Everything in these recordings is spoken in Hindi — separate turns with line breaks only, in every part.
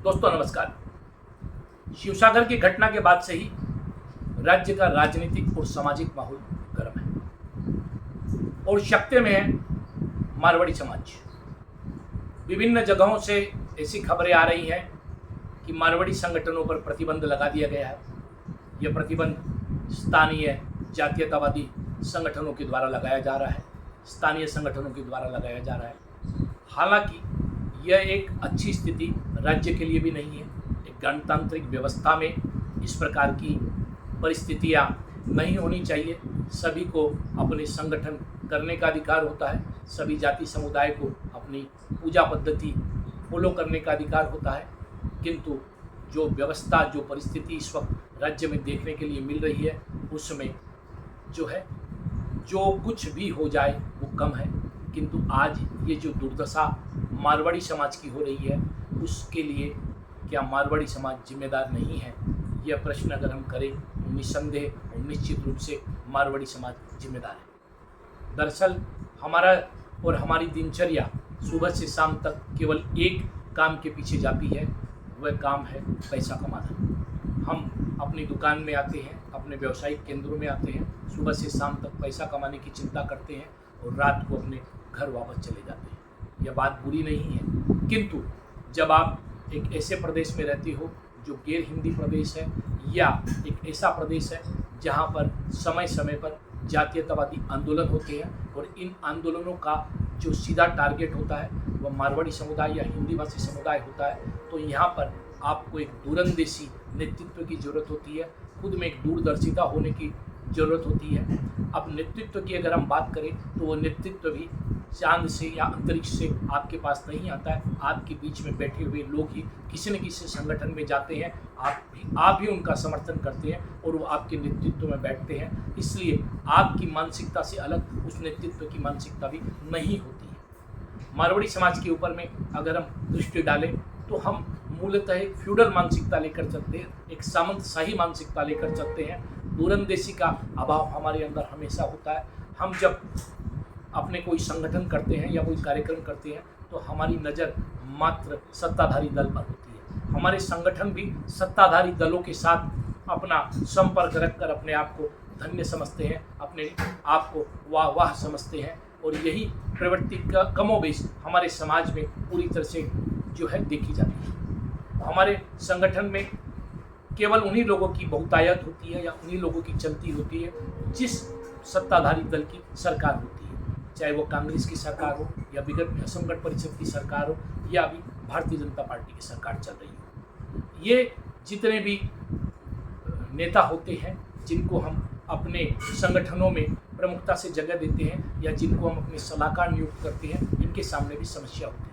दोस्तों नमस्कार। शिवसागर की घटना के बाद से ही राज्य का राजनीतिक और सामाजिक माहौल गर्म है और शक्ति में है मारवाड़ी समाज। विभिन्न जगहों से ऐसी खबरें आ रही हैं कि मारवाड़ी संगठनों पर प्रतिबंध लगा दिया गया है। यह प्रतिबंध स्थानीय जातीयतावादी संगठनों के द्वारा लगाया जा रहा है, स्थानीय संगठनों के द्वारा लगाया जा रहा है। हालांकि यह एक अच्छी स्थिति राज्य के लिए भी नहीं है। एक गणतांत्रिक व्यवस्था में इस प्रकार की परिस्थितियां नहीं होनी चाहिए। सभी को अपने संगठन करने का अधिकार होता है, सभी जाति समुदाय को अपनी पूजा पद्धति फॉलो करने का अधिकार होता है। किंतु जो व्यवस्था, जो परिस्थिति इस वक्त राज्य में देखने के लिए मिल रही है, उसमें जो कुछ भी हो जाए वो कम है। किंतु आज ये जो दुर्दशा मारवाड़ी समाज की हो रही है, उसके लिए क्या मारवाड़ी समाज जिम्मेदार नहीं है? यह प्रश्न अगर हम करें तो निस्संदेह और निश्चित रूप से मारवाड़ी समाज जिम्मेदार है। दरअसल हमारा और हमारी दिनचर्या सुबह से शाम तक केवल एक काम के पीछे जाती है, वह काम है पैसा कमाना। हम अपनी दुकान में आते हैं, अपने व्यावसायिक केंद्रों में आते हैं, सुबह से शाम तक पैसा कमाने की चिंता करते हैं और रात को अपने घर वापस चले जाते हैं। यह बात बुरी नहीं है, किंतु जब आप एक ऐसे प्रदेश में रहते हो जो गैर हिंदी प्रदेश है या एक ऐसा प्रदेश है जहां पर समय समय पर जातीयतावादी आंदोलन होते हैं और इन आंदोलनों का जो सीधा टारगेट होता है वह मारवाड़ी समुदाय या हिंदी भाषी समुदाय होता है, तो यहाँ पर आपको एक दूरंदेशी नेतृत्व की ज़रूरत होती है, खुद में एक दूरदर्शिता होने की ज़रूरत होती है। अब नेतृत्व की अगर हम बात करें तो वो नेतृत्व भी चांद से या अंतरिक्ष से आपके पास नहीं आता है। आपके बीच में बैठे हुए लोग ही किसी न किसी संगठन में जाते हैं, आप भी उनका समर्थन करते हैं और वो आपके नेतृत्व में बैठते हैं। इसलिए आपकी मानसिकता से अलग उस नेतृत्व की मानसिकता भी नहीं होती है। मारवाड़ी समाज के ऊपर में अगर हम दृष्टि डालें तो हम मूलतः एक फ्यूडल मानसिकता लेकर चलते हैं, एक सामंतशाही मानसिकता लेकर चलते हैं। दूरंदेशी का अभाव हमारे अंदर हमेशा होता है। हम जब अपने कोई संगठन करते हैं या कोई कार्यक्रम करते हैं तो हमारी नज़र मात्र सत्ताधारी दल पर होती है। हमारे संगठन भी सत्ताधारी दलों के साथ अपना संपर्क रखकर अपने आप को धन्य समझते हैं, अपने आप को वाह समझते हैं और यही प्रवृत्ति का कमोबेश हमारे समाज में पूरी तरह से देखी जाती है। हमारे संगठन में केवल उन्हीं लोगों की बहुतायत होती है या उन्हीं लोगों की चलती होती है जिस सत्ताधारी दल की सरकार होती है, चाहे वो कांग्रेस की सरकार हो या विगत असम गण परिषद की सरकार हो या अभी भारतीय जनता पार्टी की सरकार चल रही हो। ये जितने भी नेता होते हैं जिनको हम अपने संगठनों में प्रमुखता से जगह देते हैं या जिनको हम अपने सलाहकार नियुक्त करते हैं, इनके सामने भी समस्या होती है।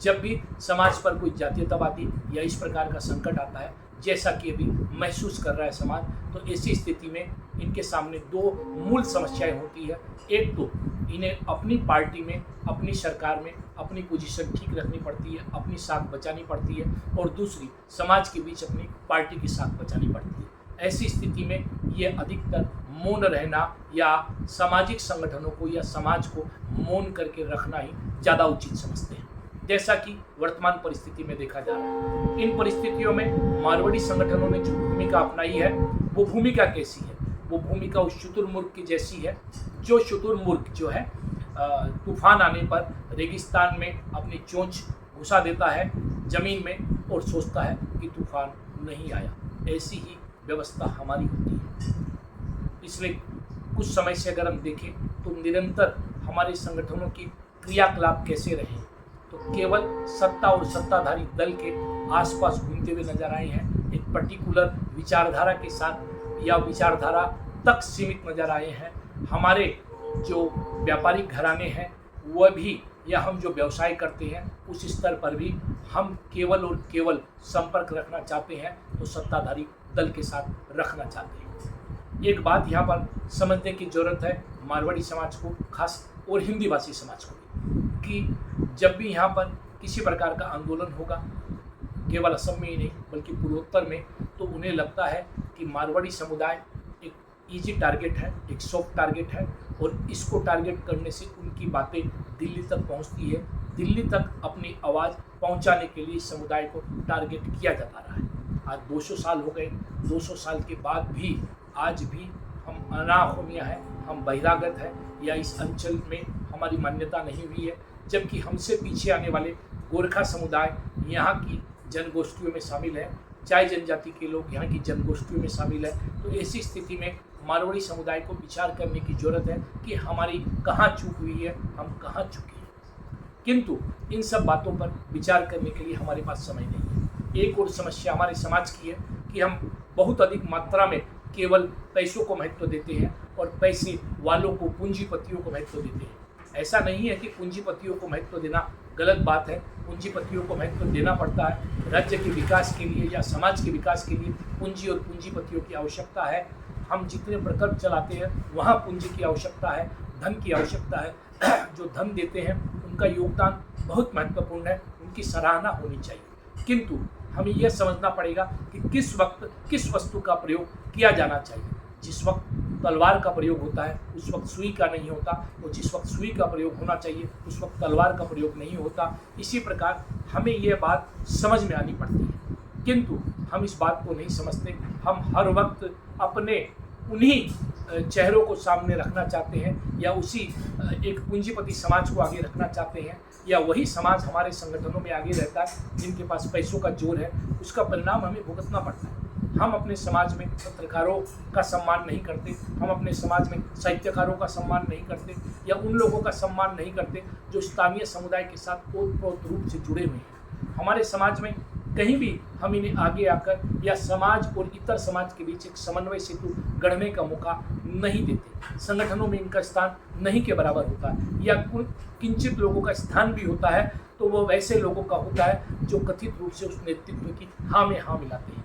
जब भी समाज पर कोई जातीयतावादी या इस प्रकार का संकट आता है, जैसा कि अभी महसूस कर रहा है समाज, तो ऐसी स्थिति में इनके सामने दो मूल समस्याएं होती है। एक तो इन्हें अपनी पार्टी में, अपनी सरकार में अपनी पोजीशन ठीक रखनी पड़ती है, अपनी साख बचानी पड़ती है, और दूसरी समाज के बीच अपनी पार्टी की साख बचानी पड़ती है। ऐसी स्थिति में ये अधिकतर मौन रहना या सामाजिक संगठनों को या समाज को मौन करके रखना ही ज़्यादा उचित समझते हैं, जैसा कि वर्तमान परिस्थिति में देखा जा रहा है। इन परिस्थितियों में मारवाड़ी संगठनों ने जो भूमिका अपनाई है, वो भूमिका कैसी है? वो भूमिका उस शुतुरमुर्ग की जैसी है जो शुतुरमुर्ग है तूफान आने पर रेगिस्तान में अपनी चोंच घुसा देता है जमीन में और सोचता है कि तूफान नहीं आया। ऐसी ही व्यवस्था हमारी होती है। पिछले कुछ समय से अगर हम देखें तो निरंतर हमारे संगठनों की क्रियाकलाप कैसे रहे, तो केवल सत्ता और सत्ताधारी दल के आसपास घूमते हुए नजर आए हैं। एक पर्टिकुलर विचारधारा के साथ या विचारधारा तक सीमित नजर आए हैं। हमारे जो व्यापारिक घराने हैं वह भी, या हम जो व्यवसाय करते हैं उस स्तर पर भी हम केवल और केवल संपर्क रखना चाहते हैं तो सत्ताधारी दल के साथ रखना चाहते हैं। एक बात यहाँ पर समझने की ज़रूरत है मारवाड़ी समाज को, खास और हिंदी भाषी समाज को, कि जब भी यहाँ पर किसी प्रकार का आंदोलन होगा, केवल असम में ही नहीं बल्कि पूर्वोत्तर में, तो उन्हें लगता है कि मारवाड़ी समुदाय एक इजी टारगेट है, एक सॉफ्ट टारगेट है और इसको टारगेट करने से उनकी बातें दिल्ली तक पहुँचती है। दिल्ली तक अपनी आवाज़ पहुंचाने के लिए इस समुदाय को टारगेट किया जाता रहा है। आज 200 साल हो गए, 200 साल के बाद भी आज भी हम अनाहोमिया हैं, हम बहिरागत हैं, या इस अंचल में हमारी मान्यता नहीं हुई है, जबकि हमसे पीछे आने वाले गोरखा समुदाय यहाँ की जनगोष्ठियों में शामिल है, चाय जनजाति के लोग यहाँ की जनगोष्ठियों में शामिल है। तो ऐसी स्थिति में मारवाड़ी समुदाय को विचार करने की जरूरत है कि हमारी कहाँ चूक हुई है, हम कहाँ चुके हैं। किंतु इन सब बातों पर विचार करने के लिए हमारे पास समय नहीं है। एक और समस्या हमारे समाज की है कि हम बहुत अधिक मात्रा में केवल पैसों को महत्व देते हैं और पैसे वालों को, पूंजीपतियों को महत्व देते हैं। ऐसा नहीं है कि पूंजीपतियों को महत्व देना गलत बात है, पूंजीपतियों को महत्व देना पड़ता है। राज्य के विकास के लिए या समाज के विकास के लिए पूंजी और पूंजीपतियों की आवश्यकता है। हम जितने प्रकल्प चलाते हैं वहाँ पूंजी की आवश्यकता है, धन की आवश्यकता है। जो धन देते हैं उनका योगदान बहुत महत्वपूर्ण है, उनकी सराहना होनी चाहिए। किंतु हमें यह समझना पड़ेगा कि किस वक्त किस वस्तु का प्रयोग किया जाना चाहिए। जिस वक्त तलवार का प्रयोग होता है उस वक्त सुई का नहीं होता, और जिस वक्त सुई का प्रयोग होना चाहिए उस वक्त तलवार का प्रयोग नहीं होता। इसी प्रकार हमें यह बात समझ में आनी पड़ती है, किंतु हम इस बात को नहीं समझते। हम हर वक्त अपने उन्हीं चेहरों को सामने रखना चाहते हैं, या उसी एक पूंजीपति समाज को आगे रखना चाहते हैं, या वही समाज हमारे संगठनों में आगे रहता है जिनके पास पैसों का जोर है। उसका परिणाम हमें भुगतना पड़ता है। हम अपने समाज में पत्रकारों का सम्मान नहीं करते, हम अपने समाज में साहित्यकारों का सम्मान नहीं करते, या उन लोगों का सम्मान नहीं करते जो स्थानीय समुदाय के साथ ओतप्रोत रूप से जुड़े हुए हैं। हमारे समाज में कहीं भी हम इन्हें आगे आकर या समाज और इतर समाज के बीच एक समन्वय सेतु गढ़ने का मौका नहीं देते। संगठनों में इनका स्थान नहीं के बराबर होता है, या किंचित लोगों का स्थान भी होता है तो वो वैसे लोगों का होता है जो कथित रूप से उस नेतृत्व की हाँ में हाँ मिलाते हैं।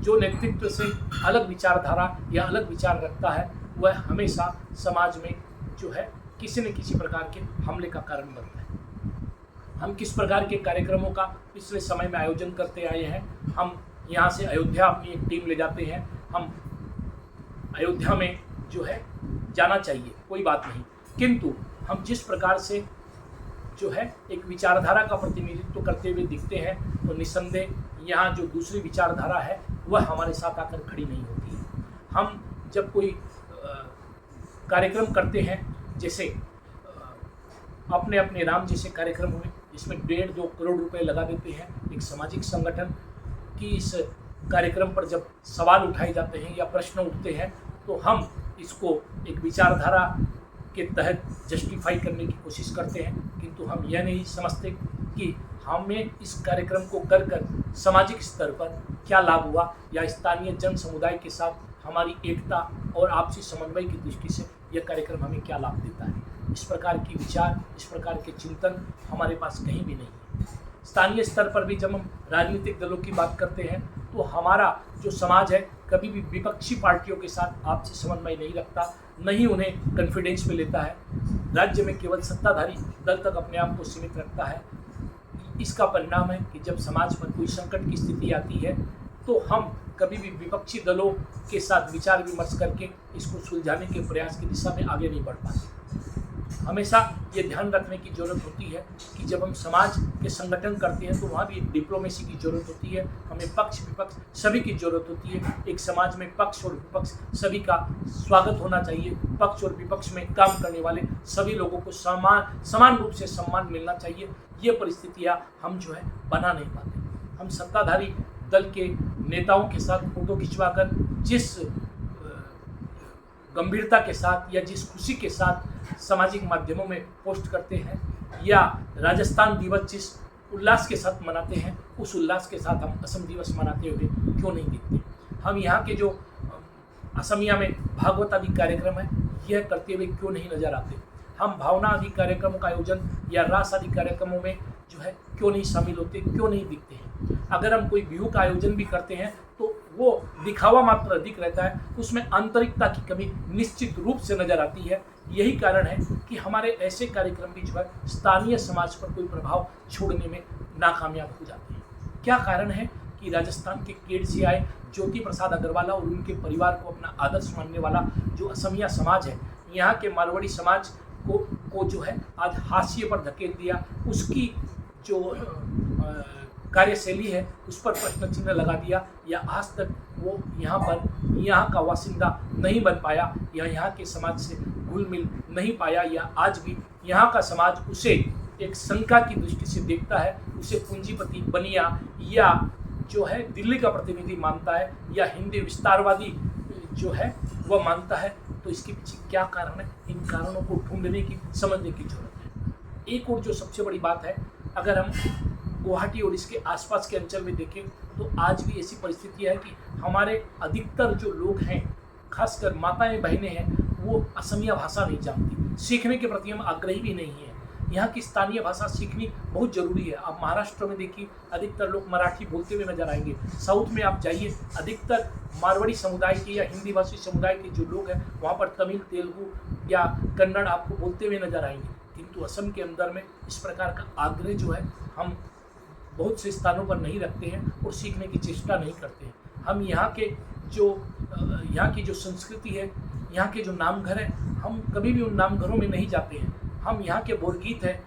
जो नेतृत्व से अलग विचारधारा या अलग विचार रखता है वह हमेशा समाज में जो है किसी न किसी प्रकार के हमले का कारण बनता है। हम किस प्रकार के कार्यक्रमों का पिछले समय में आयोजन करते आए हैं। हम यहाँ से अयोध्या अपनी एक टीम ले जाते हैं, हम अयोध्या में जो है जाना चाहिए, कोई बात नहीं, किंतु हम जिस प्रकार से जो है एक विचारधारा का प्रतिनिधित्व करते हुए दिखते हैं तो निस्संदेह यहाँ जो दूसरी विचारधारा है वह हमारे साथ आकर खड़ी नहीं होती है। हम जब कोई कार्यक्रम करते हैं, जैसे अपने अपने राम जैसे कार्यक्रम हुए जिसमें 1.5-2 करोड़ रुपए लगा देते हैं एक सामाजिक संगठन की, इस कार्यक्रम पर जब सवाल उठाए जाते हैं या प्रश्न उठते हैं तो हम इसको एक विचारधारा के तहत जस्टिफाई करने की कोशिश करते हैं, किंतु हम यह नहीं समझते कि हमें इस कार्यक्रम को कर सामाजिक स्तर पर क्या लाभ हुआ, या स्थानीय जन समुदाय के साथ हमारी एकता और आपसी समन्वय की दृष्टि से यह कार्यक्रम हमें क्या लाभ देता है। इस प्रकार की विचार, इस प्रकार के चिंतन हमारे पास कहीं भी नहीं है। स्थानीय स्तर पर भी जब हम राजनीतिक दलों की बात करते हैं तो हमारा जो समाज है कभी भी विपक्षी पार्टियों के साथ आपसी समन्वय नहीं रखता, नहीं उन्हें कॉन्फिडेंस में लेता है, राज्य में केवल सत्ताधारी दल तक अपने आप को सीमित रखता है। इसका परिणाम है कि जब समाज पर कोई संकट की स्थिति आती है तो हम कभी भी विपक्षी दलों के साथ विचार विमर्श करके इसको सुलझाने के प्रयास की दिशा में आगे नहीं बढ़ पाते। हमेशा ये ध्यान रखने की ज़रूरत होती है कि जब हम समाज के संगठन करते हैं तो वहाँ भी एक डिप्लोमेसी की ज़रूरत होती है। हमें पक्ष विपक्ष सभी की ज़रूरत होती है। एक समाज में पक्ष और विपक्ष सभी का स्वागत होना चाहिए। पक्ष और विपक्ष में काम करने वाले सभी लोगों को समान रूप से सम्मान मिलना चाहिए। ये परिस्थितियाँ हम जो है बना नहीं पाते। हम सत्ताधारी दल के नेताओं के साथ फोटो खिंचवाकर जिस गंभीरता के साथ या जिस खुशी के साथ सामाजिक माध्यमों में पोस्ट करते हैं, या राजस्थान दिवस जिस उल्लास के साथ मनाते हैं उस उल्लास के साथ हम असम दिवस मनाते हुए क्यों नहीं दिखते। हम यहाँ के जो असमिया में भागवत आदि कार्यक्रम है यह करते हुए क्यों नहीं नजर आते। हम भावना आदि कार्यक्रमों का आयोजन या रास आदि कार्यक्रमों में जो है क्यों नहीं शामिल होते, क्यों नहीं दिखते हैं। अगर हम कोई बिहू का आयोजन भी करते हैं तो वो दिखावा मात्र अधिक रहता है, उसमें आंतरिकता की कमी निश्चित रूप से नजर आती है। यही कारण है कि हमारे ऐसे कार्यक्रम भी जो है स्थानीय समाज पर कोई प्रभाव छोड़ने में नाकामयाब हो जाते हैं। क्या कारण है कि राजस्थान के केड से आए ज्योति प्रसाद अग्रवाल और उनके परिवार को अपना आदर्श मानने वाला जो असमिया समाज है, यहाँ के मारवाड़ी समाज को जो है आज हाशिए पर धकेल दिया। उसकी जो कार्यशैली है उस पर प्रश्न चिन्ह लगा दिया, या आज तक वो यहाँ का वासिंदा नहीं बन पाया, या यहाँ के समाज से घुल मिल नहीं पाया, या आज भी यहाँ का समाज उसे एक शंका की दृष्टि से देखता है, उसे पूंजीपति बनिया या जो है दिल्ली का प्रतिनिधि मानता है, या हिंदी विस्तारवादी जो है वह मानता है। तो इसके पीछे क्या कारण है, इन कारणों को ढूंढने की, समझने की जरूरत है। एक और जो सबसे बड़ी बात है, अगर हम गुवाहाटी और इसके आसपास के अंचल में देखें तो आज भी ऐसी परिस्थिति है कि हमारे अधिकतर जो लोग हैं, खासकर माताएं बहनें हैं, वो असमिया भाषा नहीं जानती, सीखने के प्रति हम आग्रही भी नहीं है। यहाँ की स्थानीय भाषा सीखनी बहुत जरूरी है। आप महाराष्ट्र में देखिए अधिकतर लोग मराठी बोलते हुए नजर आएंगे, साउथ में आप जाइए अधिकतर मारवाड़ी समुदाय के या हिंदी भाषी समुदाय के जो लोग हैं वहाँ पर तमिल, तेलुगु या कन्नड़ आपको बोलते हुए नजर आएंगे। किंतु असम के अंदर में इस प्रकार का आग्रह जो है हम बहुत से स्थानों पर नहीं रखते हैं और सीखने की चेष्टा नहीं करते हैं। हम यहाँ की जो संस्कृति है, यहाँ के जो नामघर हैं, हम कभी भी उन नामघरों में नहीं जाते हैं। हम यहाँ के बोरगीत हैं,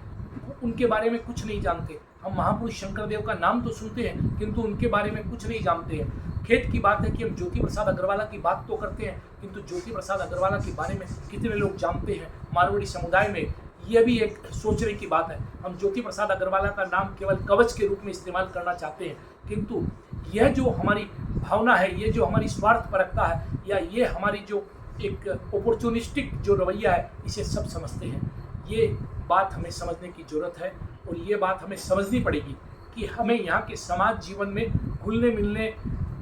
उनके बारे में कुछ नहीं जानते। हम महापुरुष शंकरदेव का नाम तो सुनते हैं किंतु उनके बारे में कुछ नहीं जानते हैं। खेत की बात है कि हम ज्योति प्रसाद अग्रवाला की बात तो करते हैं किंतु ज्योति प्रसाद अग्रवाला के बारे में कितने लोग जानते हैं। मारवाड़ी समुदाय में यह भी एक सोचने की बात है। हम ज्योति प्रसाद अग्रवाला का नाम केवल कवच के रूप में इस्तेमाल करना चाहते हैं, किंतु यह जो हमारी भावना है, ये जो हमारी स्वार्थपरकता है, या ये हमारी जो एक अपॉर्चुनिस्टिक जो रवैया है, इसे सब समझते हैं। ये बात हमें समझने की ज़रूरत है और ये बात हमें समझनी पड़ेगी कि हमें यहाँ के समाज जीवन में घुलने मिलने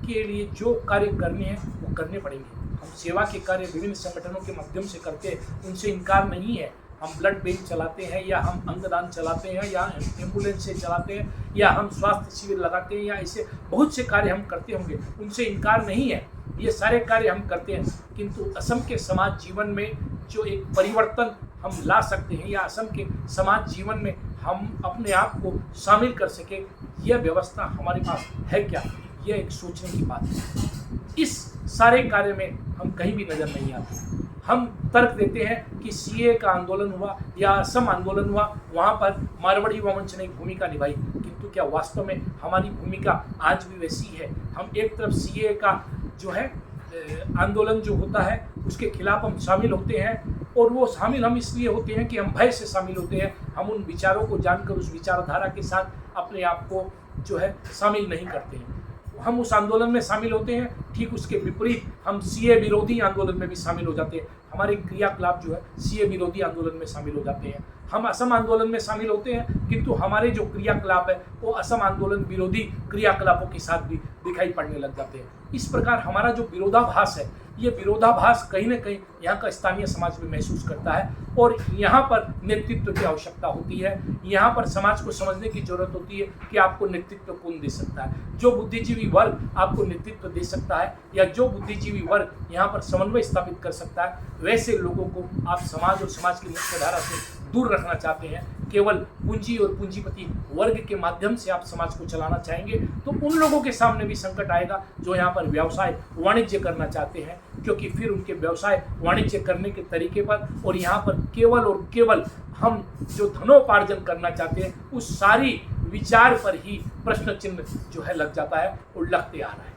के लिए जो कार्य करने हैं वो करने पड़ेंगे। हम सेवा के कार्य विभिन्न संगठनों के माध्यम से करते हैं, उनसे इनकार नहीं है। हम ब्लड बैंक चलाते हैं, या हम अंगदान चलाते हैं, या एम्बुलेंस से चलाते हैं, या हम स्वास्थ्य शिविर लगाते हैं, या ऐसे बहुत से कार्य हम करते होंगे, उनसे इनकार नहीं है। ये सारे कार्य हम करते हैं, किंतु असम के समाज जीवन में जो एक परिवर्तन हम ला सकते हैं, या असम के समाज जीवन में हम अपने आप को शामिल कर सके, यह व्यवस्था हमारे पास है क्या, यह एक सोचने की बात है। इस सारे कार्य में हम कहीं भी नज़र नहीं आते। हम तर्क देते हैं कि सीए का आंदोलन हुआ या असम आंदोलन हुआ, वहाँ पर मारवाड़ी युवा मंच ने एक भूमिका निभाई, किंतु क्या वास्तव में हमारी भूमिका आज भी वैसी है? हम एक तरफ सीए का जो है आंदोलन जो होता है उसके खिलाफ हम शामिल होते हैं, और वो शामिल हम इसलिए होते हैं कि हम भय से शामिल होते हैं। हम उन विचारों को जानकर उस विचारधारा के साथ अपने आप को जो है शामिल नहीं करते हैं। हम उस आंदोलन में शामिल होते हैं, ठीक उसके विपरीत हम सीए विरोधी आंदोलन में भी शामिल हो जाते हैं। हमारे क्रियाकलाप जो है सीए विरोधी आंदोलन में शामिल हो जाते हैं। हम असम आंदोलन में शामिल होते हैं, किंतु हमारे जो क्रियाकलाप है वो असम आंदोलन विरोधी क्रियाकलापों के साथ भी दिखाई पड़ने लग जाते हैं। इस प्रकार हमारा जो विरोधाभास है, ये विरोधाभास कहीं ना कहीं यहाँ का स्थानीय समाज भी महसूस करता है, और यहाँ पर नेतृत्व की आवश्यकता होती है। यहाँ पर समाज को समझने की जरूरत होती है कि आपको नेतृत्व कौन दे सकता है। जो बुद्धिजीवी वर्ग आपको नेतृत्व दे सकता है, या जो बुद्धिजीवी वर्ग यहाँ पर समन्वय स्थापित कर सकता है, वैसे लोगों को आप समाज और समाज की मुख्य धारा से दूर रखना चाहते हैं। केवल पूंजी और पूंजीपति वर्ग के माध्यम से आप समाज को चलाना चाहेंगे तो उन लोगों के सामने भी संकट आएगा जो यहाँ पर व्यवसाय वाणिज्य करना चाहते हैं, क्योंकि फिर उनके व्यवसाय वाणिज्य करने के तरीके पर और यहाँ पर केवल और केवल हम जो धनोपार्जन करना चाहते हैं उस सारी विचार पर ही प्रश्न चिन्ह जो है लग जाता है और लगते आ रहा है।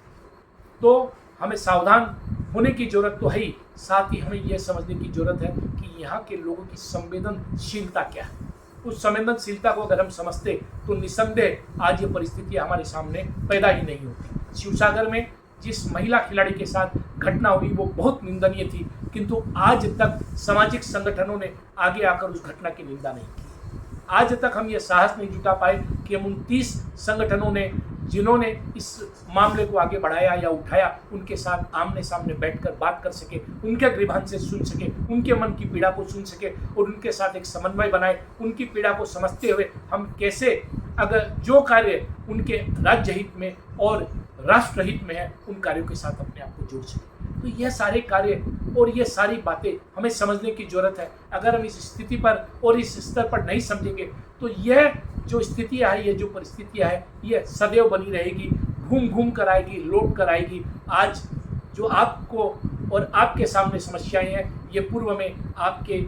तो हमें सावधान होने की जरूरत तो है ही, साथ ही हमें यह समझने की जरूरत है कि यहाँ के लोगों की संवेदनशीलता क्या है। उस संवेदनशीलता को अगर हम समझते तो निसंदेह आज ये परिस्थितियाँ हमारे सामने पैदा ही नहीं होती। शिवसागर में जिस महिला खिलाड़ी के साथ घटना हुई वो बहुत निंदनीय थी, किंतु आज तक सामाजिक संगठनों ने आगे आकर उस घटना की निंदा नहीं की। आज तक हम ये साहस नहीं जुटा पाए कि हम 29 संगठनों ने जिन्होंने इस मामले को आगे बढ़ाया या उठाया उनके साथ आमने सामने बैठकर बात कर सके, उनके ग्रीवांस से सुन सके, उनके मन की पीड़ा को सुन सके और उनके साथ एक समन्वय बनाए। उनकी पीड़ा को समझते हुए हम कैसे अगर जो कार्य उनके राज्य हित में और राष्ट्र हित में है उन कार्यों के साथ अपने आप को जोड़ सके। तो यह सारे कार्य और ये सारी बातें हमें समझने की जरूरत है। अगर हम इस स्थिति पर और इस स्तर पर नहीं समझेंगे तो यह जो स्थितियाँ है, ये जो परिस्थितियाँ है, ये सदैव बनी रहेगी, घूम घूम कर आएगी, लौट कर आएगी। आज जो आपको और आपके सामने समस्याएं हैं, ये पूर्व में आपके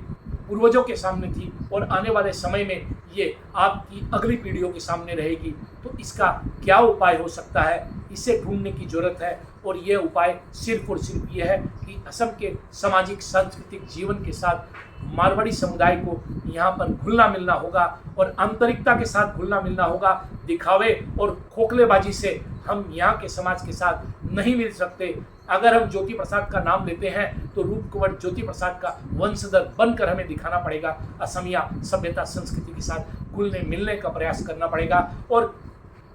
पूर्वजों के सामने थी और आने वाले समय में ये आपकी अगली पीढ़ियों के सामने रहेगी। तो इसका क्या उपाय हो सकता है, इसे ढूंढने की ज़रूरत है। और ये उपाय सिर्फ और सिर्फ ये है कि असम के सामाजिक सांस्कृतिक जीवन के साथ मारवाड़ी समुदाय को यहाँ पर घुलना मिलना होगा और आंतरिकता के साथ घुलना मिलना होगा। दिखावे और खोखलेबाजी से हम यहाँ के समाज के साथ नहीं मिल सकते। अगर हम ज्योति प्रसाद का नाम लेते हैं तो रूप कुंवर ज्योति प्रसाद का वंशधर बनकर हमें दिखाना पड़ेगा। असमिया सभ्यता संस्कृति के साथ घुलने मिलने का प्रयास करना पड़ेगा और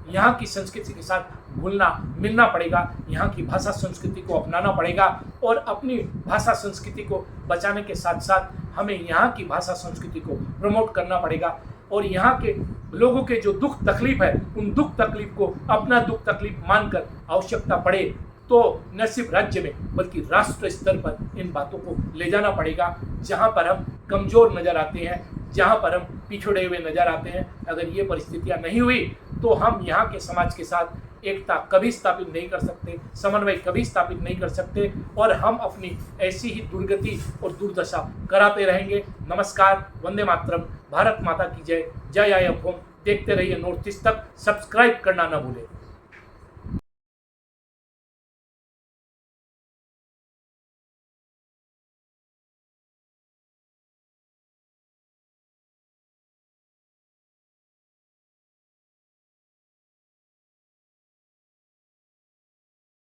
यहाँ की संस्कृति के साथ घुलना मिलना पड़ेगा। यहाँ की भाषा संस्कृति को अपनाना पड़ेगा और अपनी भाषा संस्कृति को बचाने के साथ साथ हमें यहाँ की भाषा संस्कृति को प्रमोट करना पड़ेगा। और यहाँ के लोगों के जो दुख तकलीफ है, उन दुख तकलीफ को अपना दुख तकलीफ मानकर आवश्यकता पड़े तो न सिर्फ राज्य में बल्कि राष्ट्र स्तर पर इन बातों को ले जाना पड़ेगा। जहाँ पर हम कमज़ोर नज़र आते हैं, जहाँ पर हम पिछड़े हुए नज़र आते हैं, अगर ये परिस्थितियाँ नहीं हुई तो हम यहाँ के समाज के साथ एकता कभी स्थापित नहीं कर सकते, समन्वय कभी स्थापित नहीं कर सकते और हम अपनी ऐसी ही दुर्गति और दुर्दशा कराते रहेंगे। नमस्कार, वंदे मातरम, भारत माता की जय, जय आय होम। देखते रहिए नॉर्थ ईस्ट तक, सब्सक्राइब करना न भूलें।